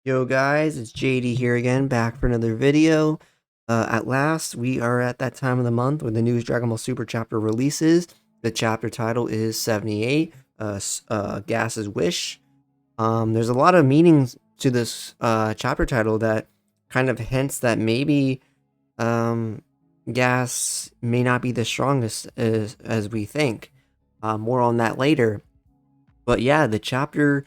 Yo guys, it's JD here again, back for another video. At last, we are at that time of the month when the newest Dragon Ball Super chapter releases. The chapter title is 78, Gas's Wish. There's a lot of meanings to this chapter title that kind of hints that maybe Gas may not be the strongest as we think. More on that later. But yeah, the chapter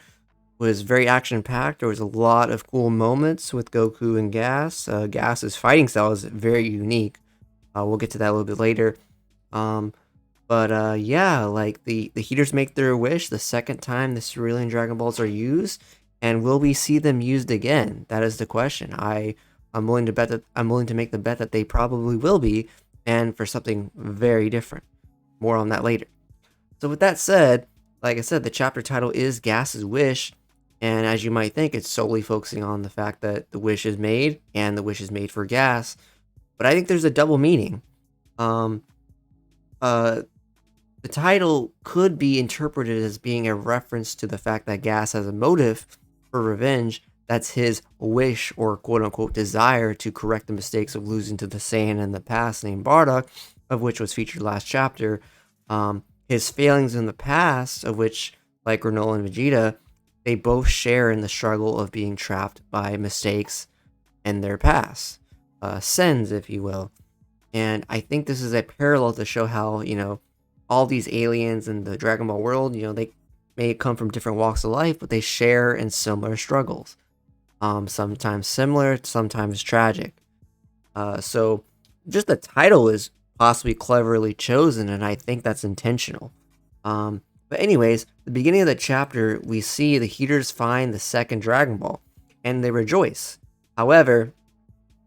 was very action packed. There was a lot of cool moments with Goku and Gas. Gas's fighting style is very unique. We'll get to that a little bit later. Um, but yeah, like the Heeters make their wish the second time the Cerulean Dragon Balls are used, and will we see them used again? That is the question. I'm willing to bet that I'm willing to make the bet that they probably will be, and for something very different. More on that later. So with that said, like I said, the chapter title is Gas's Wish, and as you might think, it's solely focusing on the fact that the wish is made, and the wish is made for Gas. But I think there's a double meaning. Um, uh, the title could be interpreted as being a reference to the fact that Gas has a motive for revenge. That's his wish or quote-unquote desire to correct the mistakes of losing to the Saiyan in the past named Bardock, of which was featured last chapter. His failings in the past, of which, like Granola and Vegeta, they both share in the struggle of being trapped by mistakes in their past. Sins, if you will. And I think this is a parallel to show how, all these aliens in the Dragon Ball world, they may come from different walks of life, but they share in similar struggles. Sometimes similar, sometimes tragic. So just the title is possibly cleverly chosen, and I think that's intentional. But anyways, the beginning of the chapter, we see the Heeters find the second Dragon Ball, and they rejoice. However,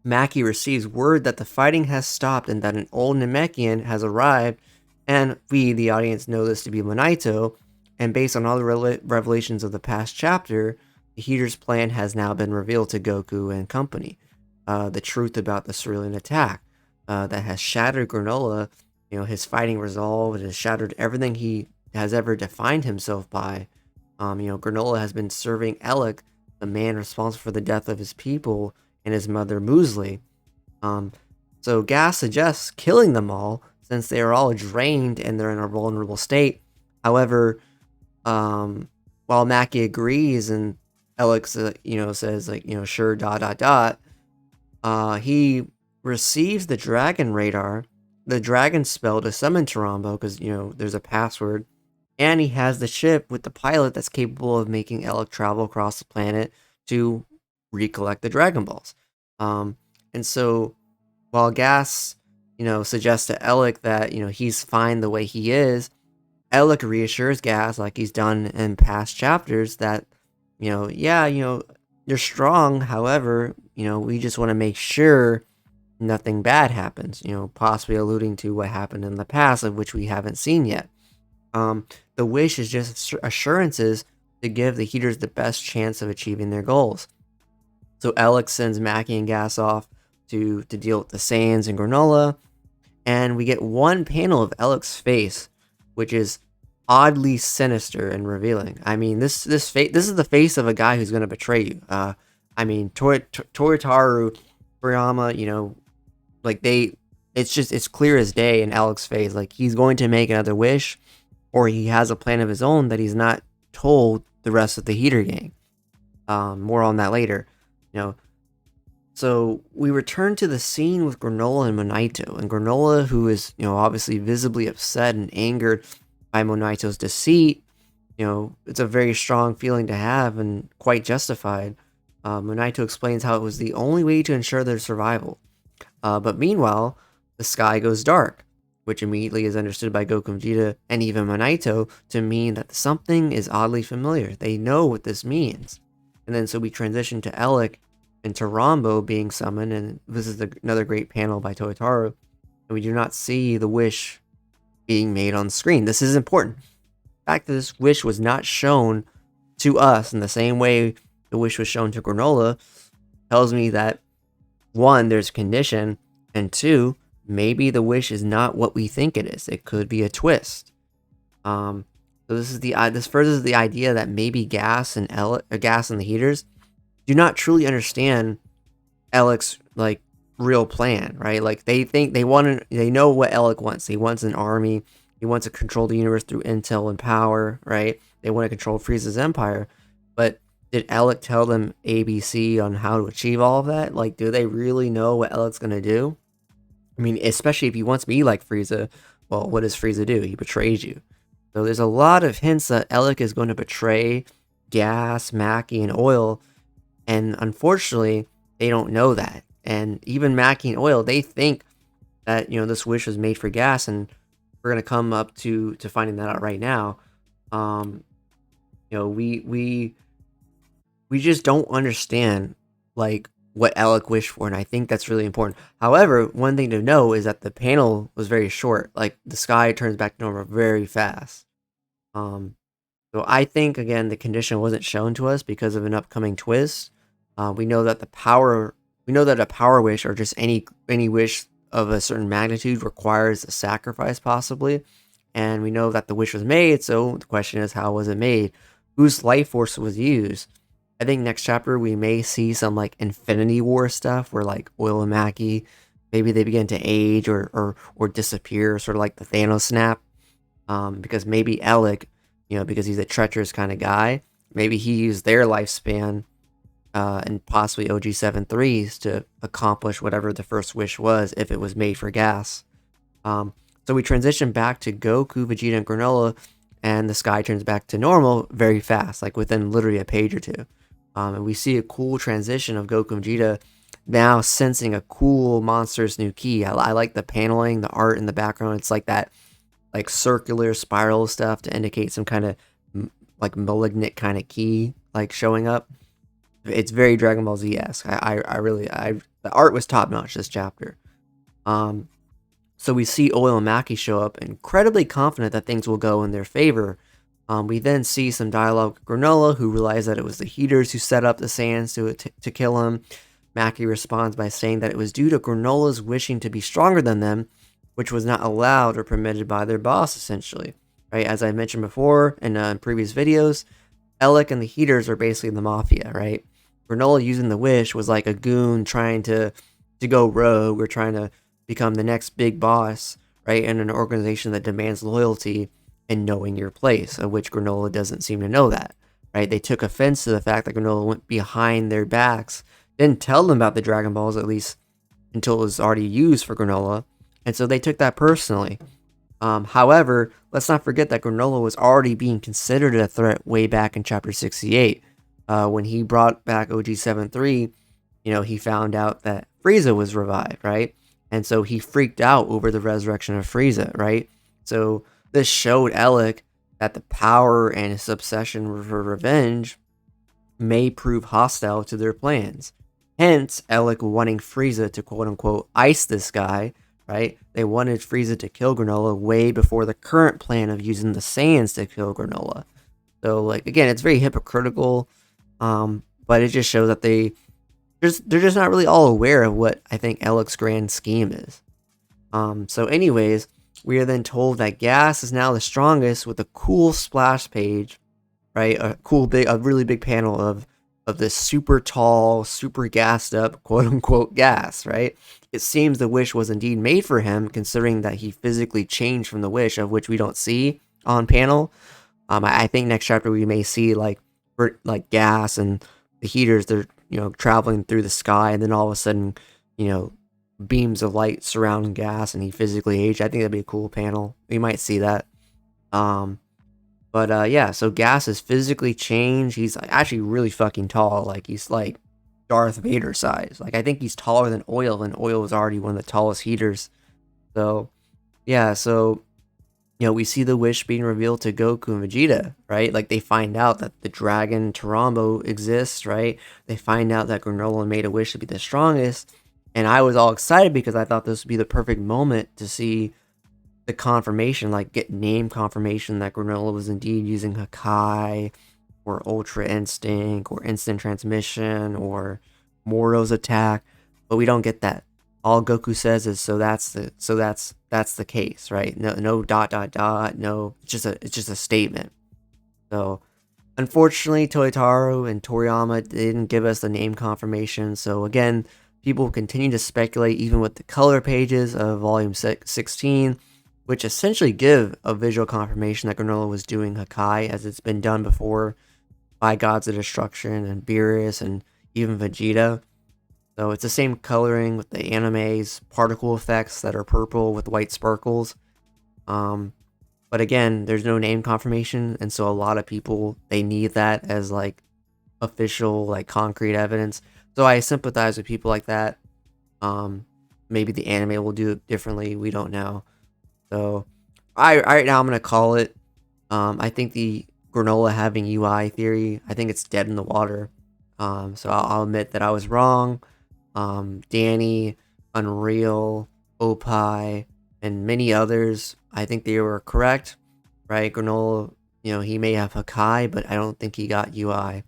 Mackie receives word that the fighting has stopped and that an old Namekian has arrived, and we, the audience, know this to be Monaito, and based on all the revelations of the past chapter, the Heeters' plan has now been revealed to Goku and company. The truth about the Cerulean attack that has shattered Granola, his fighting resolve, it has shattered everything he has ever defined himself by. Granola has been serving Elec, the man responsible for the death of his people, and his mother Muesli. So Gas suggests killing them all, since they are all drained and they're in a vulnerable state. However, while Mackie agrees and Ellick, says sure, he receives the dragon radar, the dragon spell to summon Tarambo, because there's a password, and he has the ship with the pilot that's capable of making Ellick travel across the planet to recollect the Dragon Balls. And so while Gas, suggests to Ellick that, he's fine the way he is, Ellick reassures Gas, like he's done in past chapters, that, you're strong. However, we just want to make sure nothing bad happens, possibly alluding to what happened in the past, of which we haven't seen yet. The wish is just assurances to give the Heeters the best chance of achieving their goals. So Ellick sends Mackie and Gas off to deal with the Saiyans and Granola, and we get one panel of Ellick's face, which is oddly sinister and revealing. I mean, this is the face of a guy who's going to betray you. Toritaru, Furiyama, it's clear as day in Ellick's face. Like, he's going to make another wish, or he has a plan of his own that he's not told the rest of the Heeter gang. More on that later. So we return to the scene with Granola and Monaito, and Granola, who is, obviously visibly upset and angered by Monaito's deceit. It's a very strong feeling to have and quite justified. Monaito explains how it was the only way to ensure their survival. But meanwhile, the sky goes dark, which immediately is understood by Goku and Vegeta and even Monaito to mean that something is oddly familiar. They know what this means. And then so we transition to Ellick and Tarambo being summoned, and this is another great panel by Toyotaru, and we do not see the wish being made on screen. This is important. The fact that this wish was not shown to us in the same way the wish was shown to Granola tells me that, one, there's condition, and two, maybe the wish is not what we think it is. It could be a twist. So this furthers the idea that maybe Gas and the Heeters do not truly understand Ellic's like real plan, right? Like they think they know what Elec wants. He wants an army. He wants to control the universe through intel and power, right? They want to control Frieza's empire. But did Elec tell them ABC on how to achieve all of that? Like, do they really know what Elec's gonna do? I mean, especially if he wants to be like Frieza, well, what does Frieza do? He betrays you. So there's a lot of hints that Elec is going to betray Gas, Mackie, and Oil, and unfortunately, they don't know that. And even Mackie and Oil, they think that, you know, this wish was made for Gas, and we're gonna come up to finding that out right now. Um, you know, we just don't understand like what Elec wished for, and I think that's really important. However, one thing to know is that the panel was very short. Like the sky turns back to normal very fast. Um, so I think again the condition wasn't shown to us because of an upcoming twist. We know that a power wish or just any wish of a certain magnitude requires a sacrifice possibly, and we know that the wish was made. So the question is, how was it made? Whose life force was used? I think next chapter we may see some like Infinity War stuff where like Oil and Mackie, maybe they begin to age or disappear, sort of like the Thanos snap. Because maybe Elec, you know, because he's a treacherous kind of guy, maybe he used their lifespan and possibly OG-73's to accomplish whatever the first wish was if it was made for Gas. So we transition back to Goku, Vegeta, and Granola, and the sky turns back to normal very fast, like within literally a page or two. And we see a cool transition of Goku and Vegeta now sensing a cool monstrous new key. I like the paneling, the art in the background. It's like that like circular spiral stuff to indicate some kind of like malignant kind of key like showing up. It's very Dragon Ball Z-esque. The art was top notch this chapter. So we see Oil and Mackie show up, incredibly confident that things will go in their favor. We then see some dialogue with Granola, who realized that it was the Heeters who set up the Saiyans to kill him. Mackie responds by saying that it was due to Granola's wishing to be stronger than them, which was not allowed or permitted by their boss, essentially. Right? As I mentioned before in previous videos, Elec and the Heeters are basically the Mafia, right? Granola using the wish was like a goon trying to go rogue or trying to become the next big boss, right? In an organization that demands loyalty and knowing your place, of which Granola doesn't seem to know that, right? They took offense to the fact that Granola went behind their backs, didn't tell them about the Dragon Balls, at least until it was already used for Granola, and so they took that personally. However, let's not forget that Granola was already being considered a threat way back in Chapter 68. When he brought back OG-73, you know, he found out that Frieza was revived, right? And so he freaked out over the resurrection of Frieza, right? So this showed Elec that the power and his obsession for revenge may prove hostile to their plans. Hence, Elec wanting Frieza to quote-unquote ice this guy, right? They wanted Frieza to kill Granola way before the current plan of using the Saiyans to kill Granola. So, like, again, it's very hypocritical, but it just shows that they're just not really all aware of what I think Elec's grand scheme is. So anyways, we are then told that Gas is now the strongest with a cool splash page, right? A really big panel of this super tall, super gassed up, quote unquote Gas, right? It seems the wish was indeed made for him, considering that he physically changed from the wish, of which we don't see on panel. I think next chapter we may see like Gas and the Heeters, they're, you know, traveling through the sky, and then all of a sudden, you know, beams of light surround Gas and he physically aged. I think that'd be a cool panel. We might see that. Yeah, so Gas is physically changed. He's like, actually really fucking tall. Like, he's like Darth Vader size. Like, I think he's taller than Oil, and Oil was already one of the tallest Heeters. So, yeah, so, you know, we see the wish being revealed to Goku and Vegeta, right? Like, they find out that the dragon Tarambo exists, right? They find out that Granola made a wish to be the strongest. And I was all excited because I thought this would be the perfect moment to see the confirmation, like get name confirmation that Granola was indeed using Hakai or Ultra Instinct or Instant Transmission or Moro's attack, but we don't get that. All Goku says is that's the case, right? No dot, no, it's just a statement. So Unfortunately, Toyotaro and Toriyama didn't give us the name confirmation, so again, people continue to speculate even with the color pages of Volume 16, which essentially give a visual confirmation that Granola was doing Hakai, as it's been done before by Gods of Destruction and Beerus and even Vegeta. So it's the same coloring with the anime's particle effects that are purple with white sparkles. But again, there's no name confirmation, and so a lot of people, they need that as like official, like concrete evidence. So I sympathize with people like that. Maybe the anime will do it differently. We don't know. So right now I'm gonna call it. I think the Granola having UI theory, I think it's dead in the water. So I'll admit that I was wrong. Danny, Unreal, Opie, and many others, I think they were correct, right? Granola, he may have Hakai, but I don't think he got UI.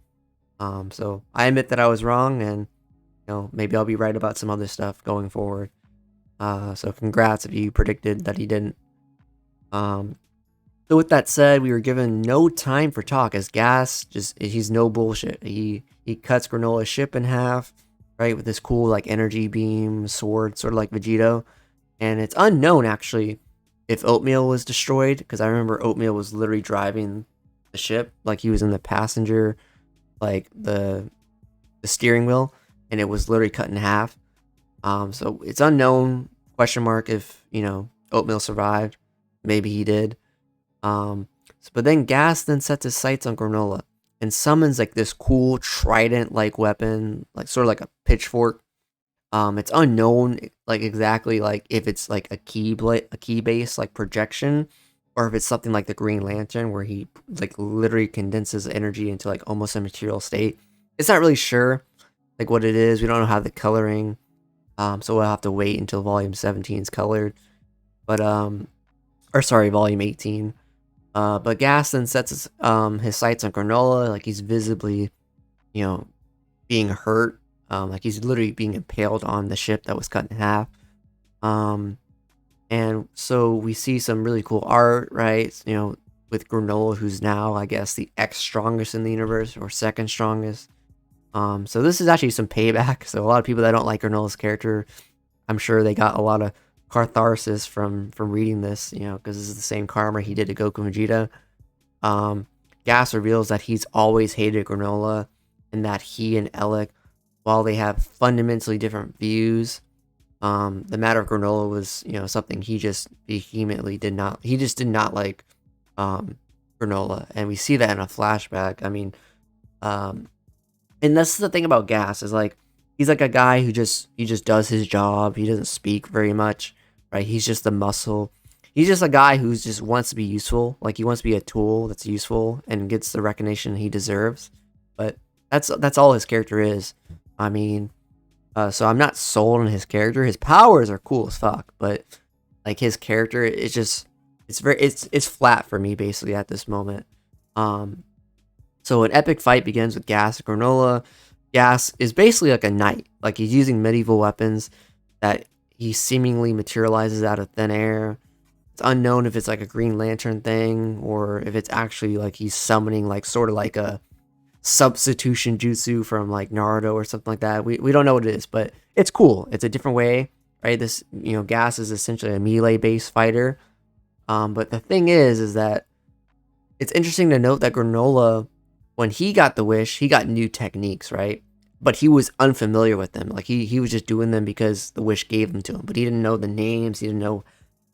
So I admit that I was wrong, and maybe I'll be right about some other stuff going forward. So congrats if you predicted that he didn't. So with that said, we were given no time for talk, as Gas he's no bullshit. He cuts Granola's ship in half, right, with this cool like energy beam sword, sort of like Vegito. And it's unknown actually if Oatmeal was destroyed, because I remember Oatmeal was literally driving the ship, like he was in the passenger, like the steering wheel, and it was literally cut in half. So it's unknown, question mark, if Oatmeal survived. Maybe he did. But then Gas then sets his sights on Granola and summons like this cool trident like weapon, like sort of like a pitchfork. It's unknown like exactly like if it's like a key base like projection, or if it's something like the Green Lantern where he like literally condenses energy into like almost a material state. It's not really sure like what it is. We don't know how the coloring. So we'll have to wait until Volume 17 is colored. But or sorry, Volume 18. But Gas then sets his sights on Granola, like he's visibly, being hurt. Like he's literally being impaled on the ship that was cut in half. And so we see some really cool art, right? With Granola, who's now, I guess, the X strongest in the universe, or second strongest. So this is actually some payback. So a lot of people that don't like Granola's character, I'm sure they got a lot of catharsis from reading this, because this is the same karma he did to Goku and Vegeta. Gas reveals that he's always hated Granola, and that he and Elec, while they have fundamentally different views, the matter of Granola was, something he just vehemently did not. He just did not like Granola, and we see that in a flashback. I mean, and that's the thing about Gas, is like he's like a guy who just does his job. He doesn't speak very much, right? He's just a muscle. He's just a guy who just wants to be useful. Like he wants to be a tool that's useful and gets the recognition he deserves. But that's all his character is. I mean, so I'm not sold on his character. His powers are cool as fuck, but like his character, it's flat for me basically at this moment. So an epic fight begins with Gas and Granola. Gas is basically like a knight. Like he's using medieval weapons that he seemingly materializes out of thin air. It's unknown if it's like a Green Lantern thing, or if it's actually like he's summoning like sort of like a substitution jutsu from like Naruto or something like that. We don't know what it is, but it's cool. It's a different way, right? This, Gas is essentially a melee based fighter. But the thing is that it's interesting to note that Granola, when he got the wish, he got new techniques, right? But he was unfamiliar with them. Like he was just doing them because the wish gave them to him, but he didn't know the names. He didn't know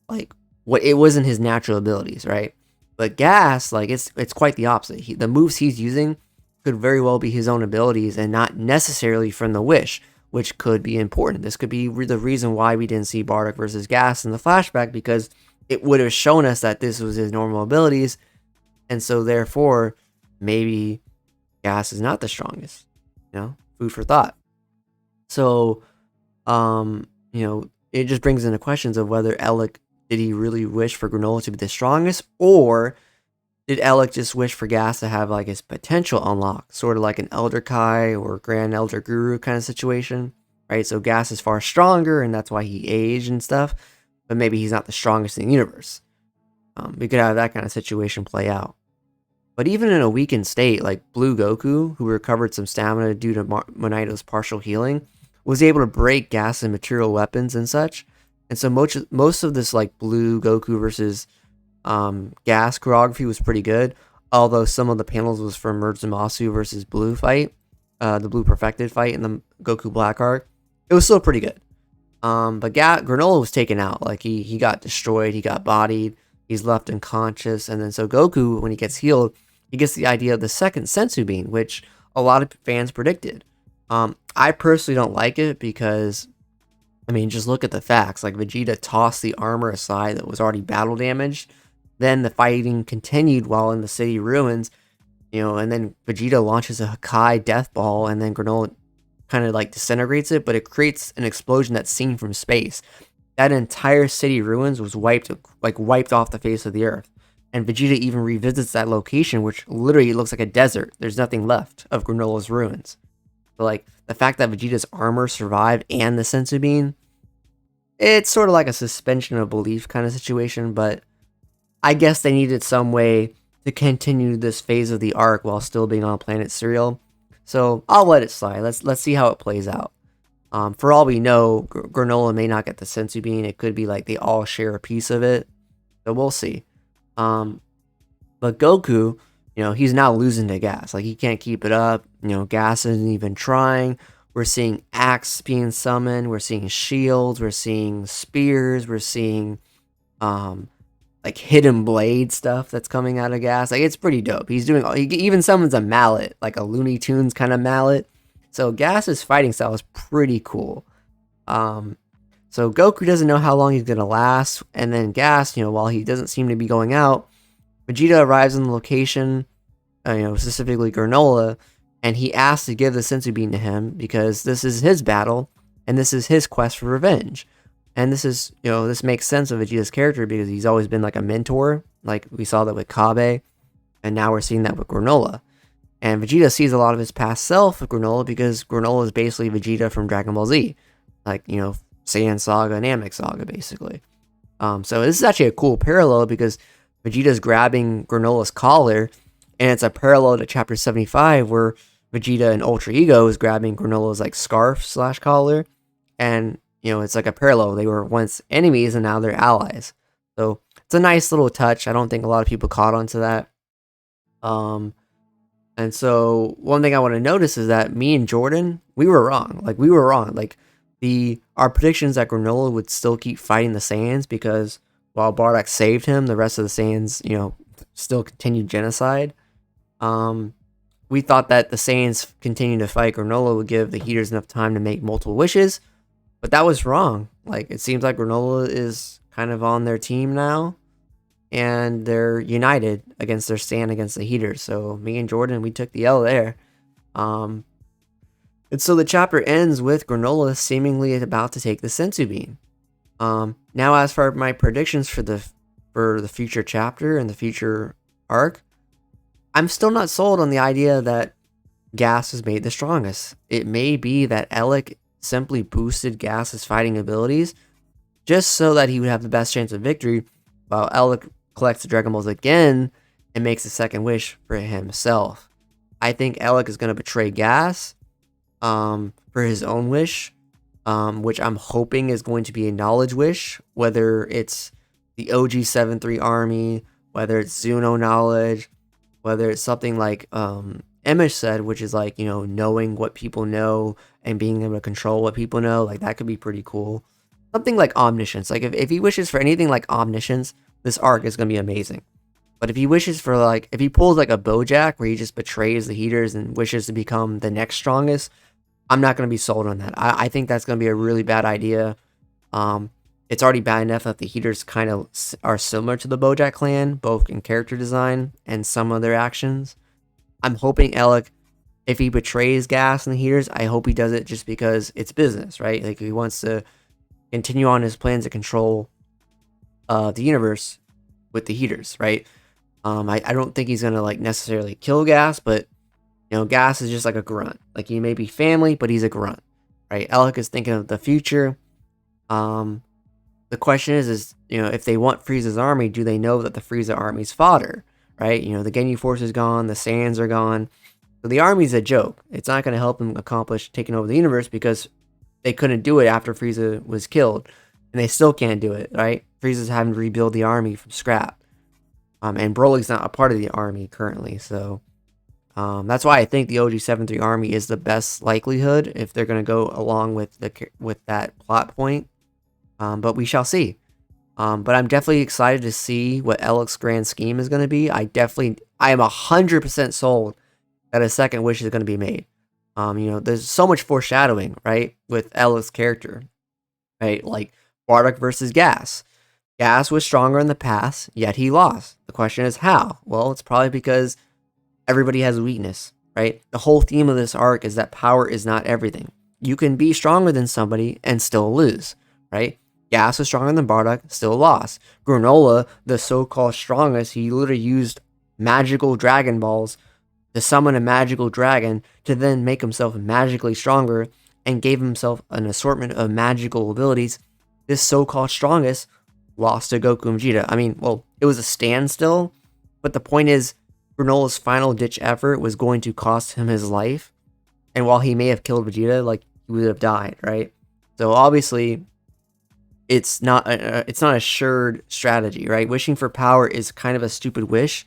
like what, it wasn't his natural abilities, right? But Gas, like it's quite the opposite. The moves he's using could very well be his own abilities and not necessarily from the wish, which could be important. This could be the reason why we didn't see Bardock versus Gas in the flashback, because it would have shown us that this was his normal abilities, and so therefore maybe Gas is not the strongest. Food for thought. So it just brings into questions of whether Elec, did he really wish for Granola to be the strongest, or did Elec just wish for Gas to have like his potential unlocked, sort of like an Elder Kai or Grand Elder Guru kind of situation, right? So Gas is far stronger, and that's why he aged and stuff, but maybe he's not the strongest in the universe. We could have that kind of situation play out. But even in a weakened state, like Blue Goku, who recovered some stamina due to Monito's partial healing, was able to break gas and material weapons and such. And so most of this like Blue Goku versus gas choreography was pretty good. Although some of the panels was from Murzumasu versus Blue fight, the Blue Perfected fight in the Goku Black arc. It was still pretty good. But Granola was taken out. Like he got destroyed. He got bodied. He's left unconscious. And then so Goku, when he gets healed, he gets the idea of the second Sensu Bean, which a lot of fans predicted. I personally don't like it because, I mean, just look at the facts. Like Vegeta tossed the armor aside that was already battle damaged. Then the fighting continued while in the city ruins, and then Vegeta launches a Hakai Death Ball, and then Granola kind of like disintegrates it, but it creates an explosion that's seen from space. That entire city ruins was wiped off the face of the earth. And Vegeta even revisits that location, which literally looks like a desert. There's nothing left of Granola's ruins. But like the fact that Vegeta's armor survived and the Sensu Bean, it's sort of like a suspension of belief kind of situation, but I guess they needed some way to continue this phase of the arc while still being on Planet Cereal. So I'll let it slide. Let's see how it plays out. For all we know, Granola may not get the Sensu Bean. It could be like they all share a piece of it. So we'll see. But Goku, he's now losing to Gas. Like he can't keep it up. Gas isn't even trying. We're seeing Axe being summoned. We're seeing shields. We're seeing spears. We're seeing like hidden blade stuff that's coming out of Gas. Like it's pretty dope. He even summons a mallet, like a Looney Tunes kind of mallet. So Gas's fighting style is pretty cool. So Goku doesn't know how long he's gonna last, and then Gas, while he doesn't seem to be going out, Vegeta arrives in the location, specifically Granola, and he asks to give the Sensu Bean to him because this is his battle and this is his quest for revenge. And this is, this makes sense of Vegeta's character because he's always been like a mentor. Like we saw that with Kabe, and now we're seeing that with Granola. And Vegeta sees a lot of his past self with Granola because Granola is basically Vegeta from Dragon Ball Z. Like, Saiyan Saga and Namek Saga, basically. So this is actually a cool parallel because Vegeta's grabbing Granola's collar, and it's a parallel to Chapter 75 where Vegeta and Ultra Ego is grabbing Granola's like scarf / collar, and it's like a parallel. They were once enemies and now they're allies. So it's a nice little touch. I don't think a lot of people caught on to that. And so one thing I want to notice is that me and Jordan, we were wrong. Like we were wrong. Like our predictions that Granola would still keep fighting the Saiyans because while Bardock saved him, the rest of the Saiyans, still continued genocide. We thought that the Saiyans continuing to fight Granola would give the Heeters enough time to make multiple wishes, but that was wrong. Like it seems like Granola is kind of on their team now, and they're united against their stand against the Heeters. So me and Jordan, we took the L there. And so the chapter ends with Granola seemingly about to take the Sensu Bean. Now as for my predictions for the future chapter and the future arc, I'm still not sold on the idea that Gas is made the strongest. It may be that Elec simply boosted Gas's fighting abilities just so that he would have the best chance of victory, while Elec collects the Dragon Balls again and makes a second wish for himself. I think Elec is going to betray Gas for his own wish, which I'm hoping is going to be a knowledge wish, whether it's the OG 7-3 army, whether it's Zuno knowledge, whether it's something like Emish said, which is like, knowing what people know and being able to control what people know. Like that could be pretty cool. Something like omniscience. Like if he wishes for anything like omniscience, this arc is going to be amazing. But if he wishes for if he pulls like a Bojack where he just betrays the Heeters and wishes to become the next strongest, I'm not going to be sold on that. I think that's going to be a really bad idea. It's already bad enough that the Heeters kind of are similar to the Bojack clan, both in character design and some of their actions. I'm hoping Elec, if he betrays Gas and the Heeters, I hope he does it just because it's business, right? Like he wants to continue on his plans to control the universe with the Heeters, right? I don't think he's gonna necessarily kill Gas, but Gas is just like a grunt. Like he may be family, but he's a grunt, right? Elec is thinking of the future. The question is if they want Frieza's army, do they know that the Frieza army's fodder, right? You know, the Ginyu Force is gone, the Saiyans are gone. So the army's a joke. It's not going to help them accomplish taking over the universe because they couldn't do it after Frieza was killed. And they still can't do it, right? Frieza's having to rebuild the army from scrap. And Broly's not a part of the army currently, so that's why I think the OG 7-3 army is the best likelihood if they're going to go along with that plot point. But we shall see. But I'm definitely excited to see what Ellic's grand scheme is going to be. I am 100% sold that a second wish is going to be made. You know, there's so much foreshadowing, right, with Ellic's character, right? Like Bardock versus Gas. Gas was stronger in the past, yet he lost. The question is how? Well, it's probably because everybody has a weakness, right? The whole theme of this arc is that power is not everything. You can be stronger than somebody and still lose, right? Gas was stronger than Bardock, still lost. Granola, the so-called strongest, he literally used magical Dragon Balls to summon a magical dragon to then make himself magically stronger and gave himself an assortment of magical abilities. This so-called strongest lost to Goku and Vegeta. I mean, well, it was a standstill, but the point is, Granola's final ditch effort was going to cost him his life, and while he may have killed Vegeta, like, he would have died, right? So obviously, it's not a assured strategy, right? Wishing for power is kind of a stupid wish,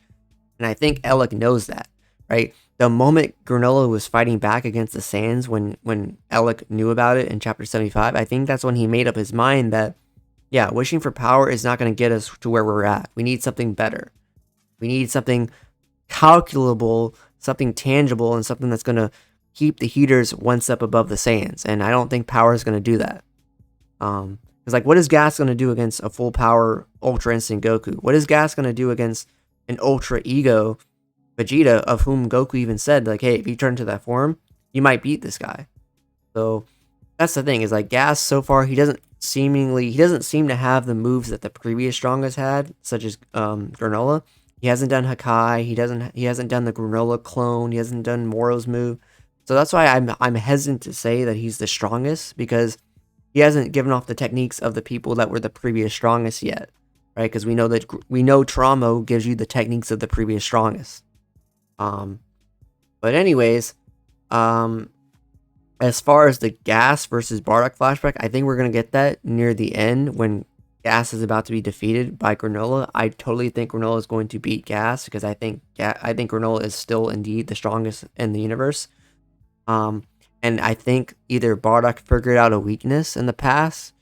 and I think Elec knows that, right? The moment Granola was fighting back against the Saiyans, when Elec knew about it in Chapter 75, I think that's when he made up his mind that, yeah, wishing for power is not going to get us to where we're at. We need something better. We need something calculable, something tangible, and something that's going to keep the Heeters one step above the Saiyans. And I don't think power is going to do that. Because, like, what is Gas going to do against a full power Ultra Instinct Goku? What is Gas going to do against an Ultra Ego Vegeta, of whom Goku even said, like, hey, if you turn to that form, you might beat this guy. So that's the thing, is like Gas so far, he doesn't seem to have the moves that the previous strongest had, such as Granola. He hasn't done Hakai, he hasn't done the Granola clone, he hasn't done Moro's move. So that's why I'm hesitant to say that he's the strongest, because he hasn't given off the techniques of the people that were the previous strongest yet, right? Because we know Tramo gives you the techniques of the previous strongest. But anyways, as far as the Gas versus Bardock flashback, I think we're going to get that near the end when Gas is about to be defeated by Granola. I totally think Granola is going to beat Gas, because I think Granola is still indeed the strongest in the universe. And I think either Bardock figured out a weakness in the past.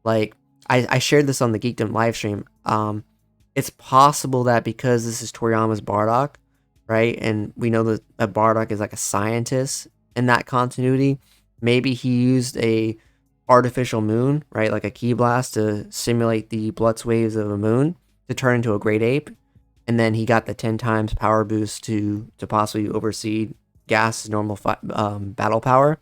Like, I shared this on the Geekdom livestream. It's possible that because this is Toriyama's Bardock, right? And we know that Bardock is like a scientist in that continuity. Maybe he used a artificial moon, right? Like a ki blast to simulate the Blutz waves of a moon to turn into a great ape. And then he got the 10 times power boost to possibly oversee Gas's normal battle power.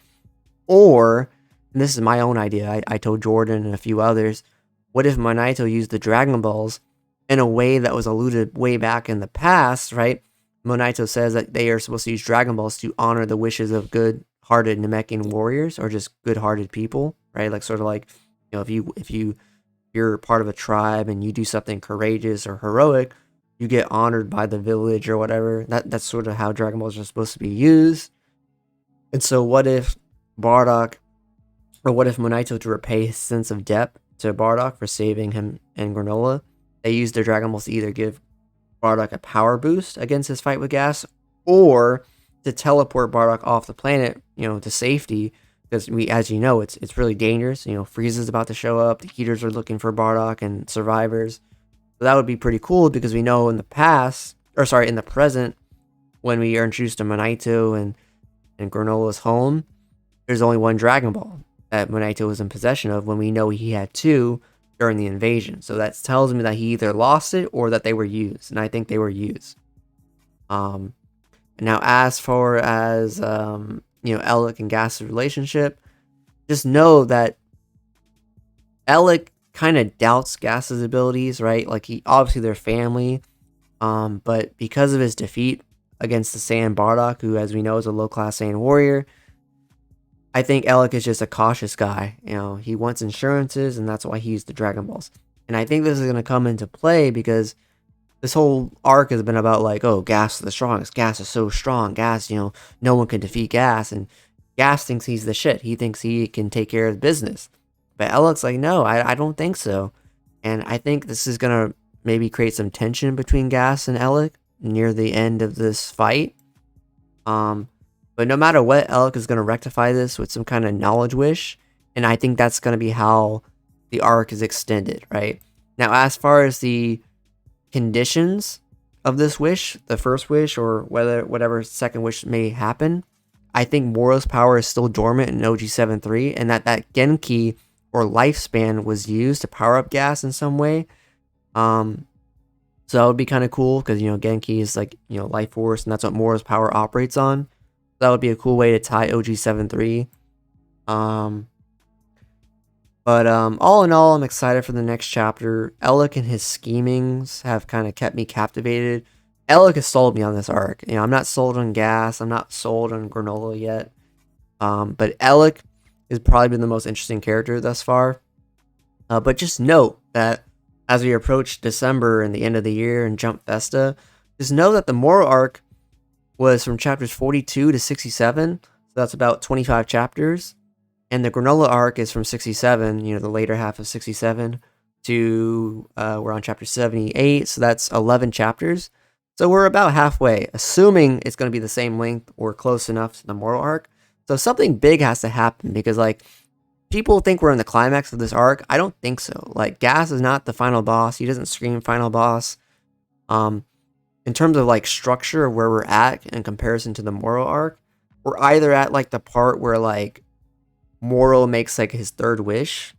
Or, and this is my own idea, I told Jordan and a few others, what if Monito used the Dragon Balls in a way that was alluded way back in the past, right? Monito says that they are supposed to use Dragon Balls to honor the wishes of good-hearted Namekian warriors, or just good-hearted people, right? Like, sort of like, you know, if you're part of a tribe and you do something courageous or heroic, you get honored by the village or whatever. That's sort of how Dragon Balls are supposed to be used. And so what if Monito, to repay his sense of debt to Bardock for saving him and Granola, they used their Dragon Balls to either give Bardock a power boost against his fight with Gas, or to teleport Bardock off the planet, you know, to safety, because as you know, it's really dangerous. You know, Frieza's about to show up, the Heeters are looking for Bardock and survivors. So that would be pretty cool, because we know in the present, when we are introduced to Monito and Granola's home, there's only one Dragon Ball that Monito was in possession of, when we know he had two during the invasion. So that tells me that he either lost it or that they were used, and I think they were used. Now, as far as Ellick and Gaster's relationship, just know that Ellick kind of doubts Gaster's abilities, right? Like, he obviously they're family, but because of his defeat against the Saiyan Bardock, who, as we know, is a low-class Saiyan warrior, I think Ellick is just a cautious guy. You know, he wants insurances, and that's why he used the Dragon Balls. And I think this is going to come into play because this whole arc has been about like, oh, Gas is the strongest. Gas is so strong. Gas, no one can defeat Gas, and Gas thinks he's the shit. He thinks he can take care of business. But Ellic's like, no, I don't think so. And I think this is gonna maybe create some tension between Gas and Ellick near the end of this fight. But no matter what, Ellick is gonna rectify this with some kind of knowledge wish, and I think that's gonna be how the arc is extended, right? Now, as far as the conditions of this wish, the first wish or whatever second wish may happen, I think Moro's power is still dormant in OG73, and that Genki or lifespan was used to power up Gas in some way. So that would be kind of cool because Genki is like life force, and that's what Moro's power operates on. That would be a cool way to tie OG73. But all in all, I'm excited for the next chapter. Ellick and his schemings have kind of kept me captivated. Ellick has sold me on this arc. I'm not sold on Gas. I'm not sold on Granola yet. But Ellick has probably been the most interesting character thus far. But just note that as we approach December and the end of the year and Jump Festa, just know that the Moro arc was from chapters 42 to 67. So that's about 25 chapters. And the Granola arc is from 67, the later half of 67, to we're on chapter 78, so that's 11 chapters. So we're about halfway, assuming it's going to be the same length or close enough to the Moro arc. So something big has to happen, because like people think we're in the climax of this arc. I don't think so. Like, Gas is not the final boss. He doesn't scream final boss. In terms of like structure of where we're at in comparison to the Moro arc, we're either at like the part where like Moro makes like his third wish,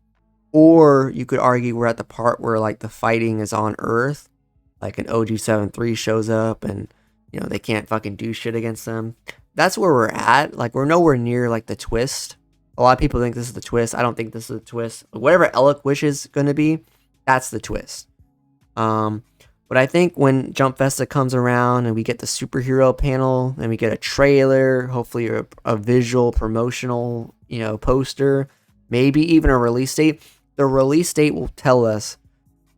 or you could argue we're at the part where like the fighting is on Earth, like an OG73 shows up and they can't fucking do shit against them. That's where we're at. Like, we're nowhere near like the twist. A lot of people think this is the twist. I don't think this is the twist. Whatever Ellick wish is going to be, that's the twist. But I think when Jump Festa comes around and we get the superhero panel and we get a trailer, hopefully a visual promotional poster, maybe even a release date, the release date will tell us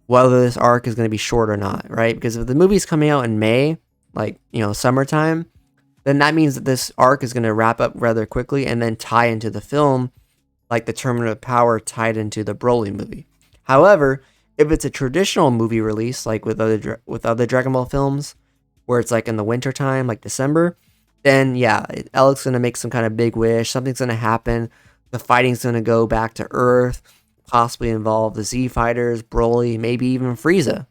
whether this arc is going to be short or not, right? Because if the movie's coming out in May, like summertime, then that means that this arc is going to wrap up rather quickly and then tie into the film, like the Tournament of Power tied into the Broly movie. However, if it's a traditional movie release, like with other Dragon Ball films, where it's like in the winter time, like December, then yeah, Ellic's going to make some kind of big wish. Something's going to happen. The fighting's going to go back to Earth, possibly involve the Z Fighters, Broly, maybe even Frieza.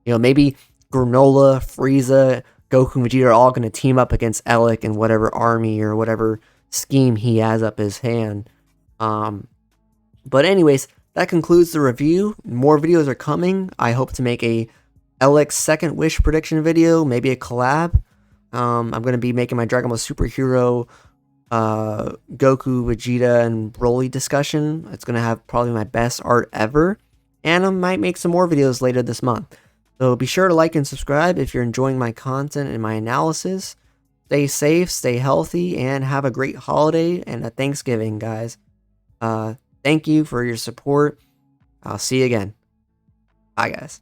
Maybe Granola, Frieza, Goku, and Vegeta are all going to team up against Ellick and whatever army or whatever scheme he has up his hand. But anyways, that concludes the review. More videos are coming. I hope to make a Ellick second wish prediction video, maybe a collab. I'm going to be making my Dragon Ball superhero Goku, Vegeta, and Broly discussion. It's going to have probably my best art ever. And I might make some more videos later this month. So be sure to like and subscribe if you're enjoying my content and my analysis. Stay safe, stay healthy, and have a great holiday and a Thanksgiving, guys. Thank you for your support. I'll see you again. Bye, guys.